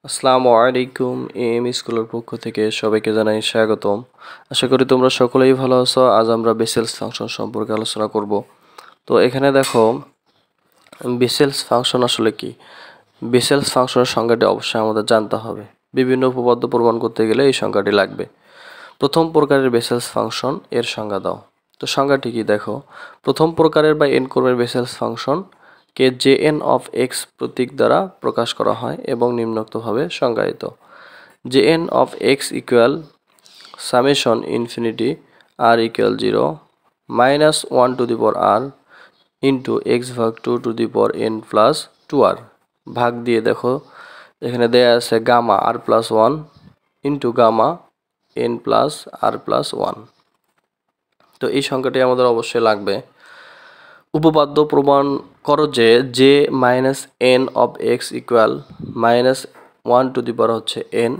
আসসালামু আলাইকুম। এম স্কুলের পক্ষ থেকে সবাইকে জানাই স্বাগতম। আশা করি তোমরা সকলেই ভালো আছো। আজ আমরা বেসেলস ফাংশন সম্পর্কে আলোচনা করব। তো এখানে দেখো, বেসেলস ফাংশন আসলে কি। বেসেলস ফাংশনের সংজ্ঞাটি অবশ্যই আমাদের জানতে হবে। বিভিন্ন উপপাদ্য প্রমাণ করতে গেলে এই সংজ্ঞাটি লাগবে। প্রথম প্রকারের বেসেলস ফাংশন এর সংজ্ঞা দাও। তো সংজ্ঞাটি কি দেখো, প্রথম প্রকারের বা এন ক্রমের বেসেলস ফাংশন কে জে এন অফ এক্স প্রতীক দ্বারা প্রকাশ করা হয় এবং নিম্নোক্তভাবে সংজ্ঞায়িত। J n of x equal summation infinity r equal 0 minus 1 to the power r into x ভাগ 2 to the power n plus 2r ভাগ দিয়ে দেখো এখানে দেয়া আছে gamma r plus 1 into gamma n plus r plus 1। তো এই সংখ্যাটি আমাদের অবশ্যই লাগবে। উপপাদ্য প্রমাণ করো যে J minus n of x equal minus 1 to the power হচ্ছে n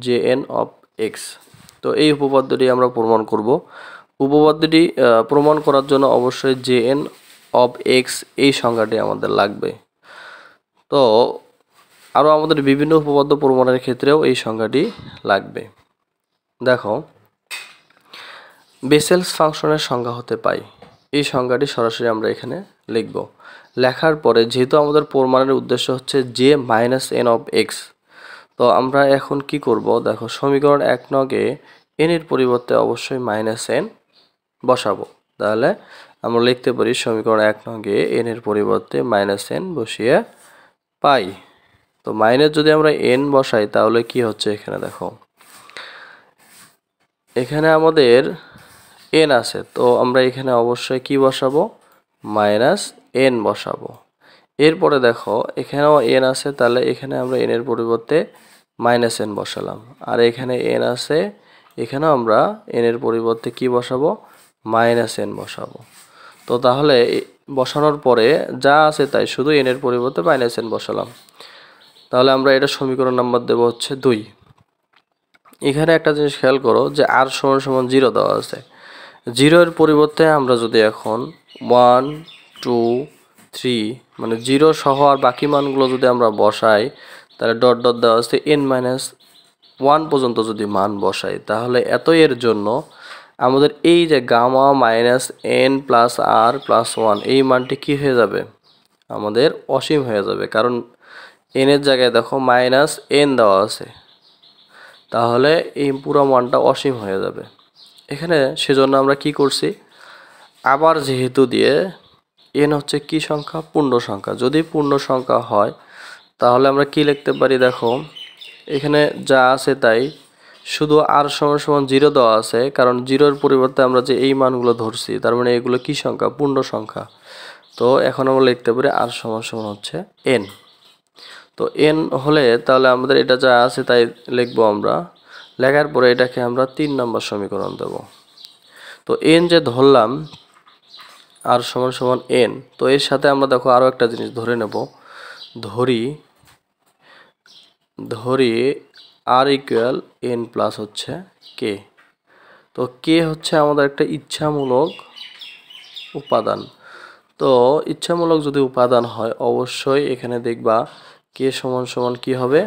J n of x. তো এই উপপাদ্যটি আমরা প্রমাণ করব। উপপাদ্যটি প্রমাণ করার জন্য অবশ্যই জে এন অফ এক্স এই সংখ্যাটি আমাদের লাগবে। তো আরও আমাদের বিভিন্ন উপপাদ্য প্রমাণের ক্ষেত্রেও এই সংখ্যাটি লাগবে। দেখো, বেসেলস ফাংশনের সংজ্ঞা হতে পাই, এই সংজ্ঞাটি সরাসরি আমরা এখানে লিখব। লেখার পরে যেহেতু আমাদের প্রমাণের উদ্দেশ্য হচ্ছে J minus n of x, তো আমরা এখন কি করব দেখো, সমীকরণ 1 নগে এন এর পরিবর্তে অবশ্যই মাইনাস এন বসাবো। তাহলে আমরা লিখতে পারি সমীকরণ 1 নগে এন এর পরিবর্তে মাইনাস এন বসিয়ে পাই। তো মাইনাস যদি আমরা এন বসাই তাহলে কি হচ্ছে, এখানে দেখো এখানে আমাদের এন আছে, তো আমরা এখানে অবশ্যই কি বসাবো, মাইনাস এন বসাবো। এরপরে দেখো এখানেও এন আছে, তাহলে এখানে আমরা এন এর পরিবর্তে মাইনাস এন বসালাম। আর এখানে এন আছে, এখানেও আমরা এন এর পরিবর্তে কি বসাবো, মাইনাস এন বসাবো। তো তাহলে বসানোর পরে যা আছে তাই, শুধু এন এর পরিবর্তে মাইনাস এন বসালাম। তাহলে আমরা এটা সমীকরণ নাম্বার দেবো হচ্ছে 2। এখানে একটা জিনিস খেয়াল করো যে আর সমান সমান 0 দেওয়া আছে। 0 এর পরিবর্তে আমরা যদি এখন 1 2 3 মানে 0 সহ আর বাকি মানগুলো যদি আমরা বসাই, তাহলে ডট ডট দেওয়া আছে n মাইনাস 1 পর্যন্ত যদি মান বসাই, তাহলে এত এর জন্য আমাদের এই যে gamma minus N plus r plus 1 এই মানটি কি হয়ে যাবে, আমাদের অসীম হয়ে যাবে। কারণ এন এর জায়গায় দেখো মাইনাস এন দেওয়া আছে, তাহলে এই পুরো মানটা অসীম হয়ে যাবে এখানে। সেজন্য আমরা কি করছি, আবার যেহেতু দিয়ে এন হচ্ছে কি সংখ্যা, পূর্ণ সংখ্যা। যদি পূর্ণ সংখ্যা হয় তাহলে আমরা কি লিখতে পারি, দেখো এখানে যা আছে তাই, শুধু আর সমান সমান 0 দেওয়া আছে, কারণ 0-এর পরিবর্তে আমরা যে এই মানগুলো ধরছি, তার মানে এগুলো কি সংখ্যা, পূর্ণ সংখ্যা। তো এখন আমরা লিখতে পারি আর সমান সমান হচ্ছে এন। তো এন হলে তাহলে আমাদের এটা যা আছে তাই লিখবো আমরা। লেখার পরে এটাকে আমরা 3 নম্বর সমীকরণ দেব। তো এন যে ধরলাম আর সমান সমান এন, তো এর সাথে আমরা দেখো আরও একটা জিনিস ধরে নেব, ধরি আর ইকুয়াল এন প্লাস হচ্ছে কে। তো কে হচ্ছে আমাদের একটা ইচ্ছামূলক উপাদান। তো ইচ্ছামূলক যদি উপাদান হয় অবশ্যই এখানে দেখবা কে সমান সমান কি হবে,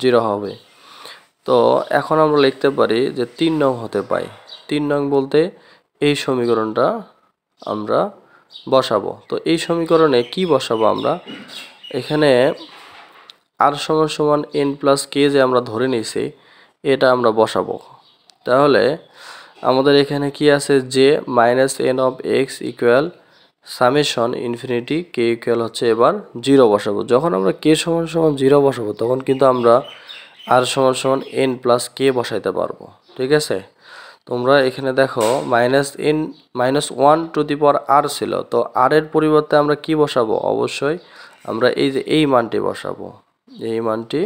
0 হবে। তো এখন আমরা লিখতে পারি যে 3 নং হতে পাই। 3 নং বলতে এই সমীকরণটা আমরা বসাবো। তো এই সমীকরণে কি বসাবো আমরা, এখানে আর সমান সমান এন প্লাস কে যে আমরা ধরে নিয়েছি এটা আমরা বসাবো। তাহলে আমাদের এখানে কি আছে, যে minus n of x equal summation infinity K equal হচ্ছে এবার 0 বসাবো। যখন আমরা কে সমান সমান 0 বসাবো তখন কিন্তু আমরা আর সমান সমান এন প্লাস কে বসাইতে পারবো। ঠিক আছে, তোমরা এখানে দেখো minus n minus 1 to the power r ছিল, তো আর এর পরিবর্তে আমরা কি বসাবো, অবশ্যই আমরা এই যে এই মানটি বসাবো, এই মানটি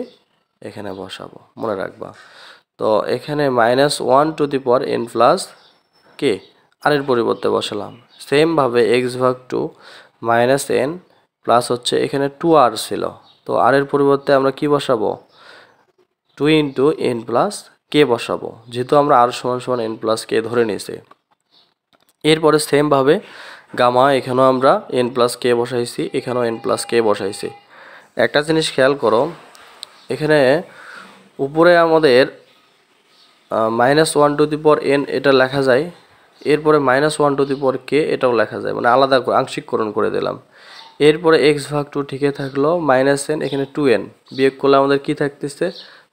এখানে বসাবো, মনে রাখবা। তো এখানে minus 1 to the power n plus k r এর পরিবর্তে বসালাম। সেমভাবে এক্স ভাগ 2 মাইনাস এন প্লাস হচ্ছে এখানে 2r ছিল, তো আর এর পরিবর্তে আমরা কি বসাবো, 2 ইন্টু এন প্লাস কে বসাবো, যেহেতু আমরা আর সমান সমান এন প্লাস কে ধরে নিয়েছি। এরপরে সেমভাবে গামা, এখানেও আমরা এন প্লাস কে বসাইছি, এখানেও এন প্লাস কে বসাইছি। একটা জিনিস খেয়াল করো, এখানে উপরে আমাদের -1 এটা লেখা যায়, এরপরে -1 এটাও লেখা যায়, মানে আলাদা আংশিককরণ করে দিলাম। এরপরে x/2 ঠিকই থাকলো, -n এখানে 2n বিয়োগ করলে আমাদের কি থাকতেছে,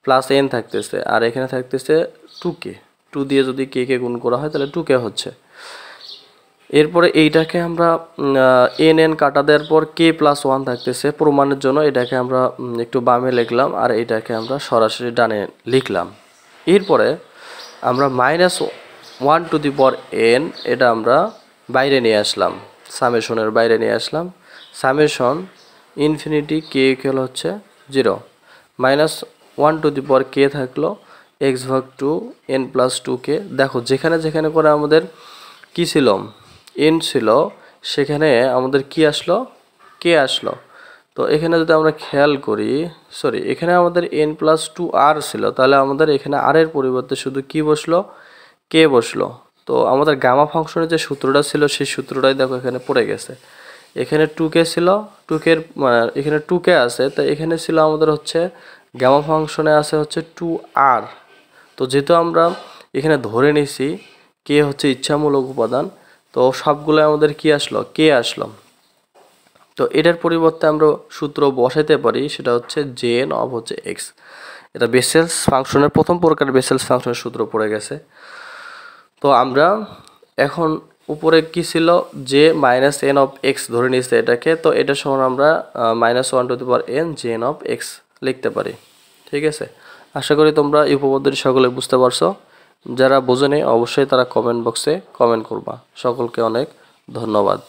+n থাকতেছে, আর এখানে থাকতেছে 2k, 2 দিয়ে যদি k কে গুণ করা হয় তাহলে 2k হচ্ছে। এরপরে এইটাকে আমরা n কাটা দেওয়ার পর k+1 থাকতেছে, প্রমাণের জন্য এটাকে আমরা একটু বামে লিখলাম, আর এটাকে আমরা সরাসরি ডানে লিখলাম। এরপরে আমরা -1n এটা আমরা বাইরে নিয়ে আসলাম, সামেশনের বাইরে নিয়ে আসলাম। সামেশন ইনফিনিটি k ইকুয়াল হচ্ছে 0, -1k থাকলো x/2 n+2k। দেখো যেখানে যেখানে করে আমাদের কি ছিল, n ছিল, সেখানে আমাদের কি আসলো, k আসলো। তো এখানে যদি আমরা খেয়াল করি, সরি, এখানে আমাদের n+2r ছিল, তাহলে আমাদের এখানে r এর পরিবর্তে শুধু কি বসলো, k বসলো। তো আমাদের গামা ফাংশনের যে সূত্রটা ছিল সেই সূত্রটাই দেখো এখানে পড়ে গেছে। এখানে 2k ছিল, 2k এখানে 2k আছে, তো এখানে ছিল আমাদের হচ্ছে গামা ফাংশনে আছে হচ্ছে 2r। তো যেহেতু আমরা এখানে ধরে নিছি k হচ্ছে ইচ্ছামূলক উপাদান, তো সবগুলো আমাদের কি আসলো, k আসলো। তো এটার পরিবর্তে আমরা সূত্র বসাইতে পারি, সেটা হচ্ছে jn অফ হচ্ছে x। এটা বেসেলস ফাংশনের প্রথম প্রকার বেসেলস ফাংশনের সূত্র পড়ে গেছে। তো আমরা এখন উপরে কি ছিল, যে -n অফ x ধরে নিয়েছে এটাকে, তো এটা সমান আমরা -1n jn অফ x লিখতে পারি। ঠিক আছে, আশা করি তোমরা এই উপপাদ্যটি সকলে বুঝতে পারছো। যারা বোঝেনি অবশ্যই তারা কমেন্ট বক্সে কমেন্ট করবা। সকলকে অনেক ধন্যবাদ।